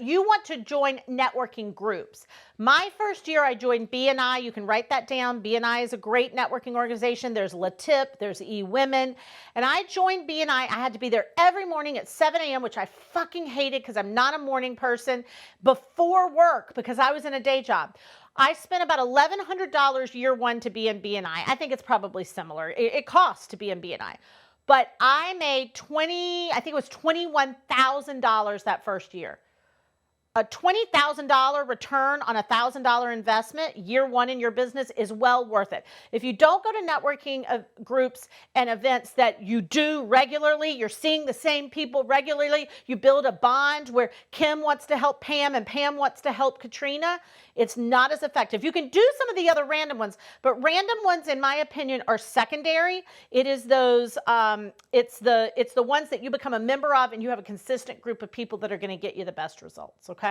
you want to join networking groups. My first year, I joined BNI. You can write that down. BNI is a great networking organization. There's LaTip, there's eWomen. And I joined BNI. I had to be there every morning at 7 a.m., which I fucking hated because I'm not a morning person, before work because I was in a day job. I spent about $1,100 year one to be in BNI. I think it's probably similar. It costs to be in BNI. But I made I think it was $21,000 that first year. A $20,000 return on a $1,000 investment year one in your business is well worth it. If you don't go to networking groups and events that you do regularly, you're seeing the same people regularly, you build a bond where Kim wants to help Pam and Pam wants to help Katrina, it's not as effective. You can do some of the other random ones, but random ones, in my opinion, are secondary. It is those, it's the ones that you become a member of and you have a consistent group of people that are going to get you the best results, okay?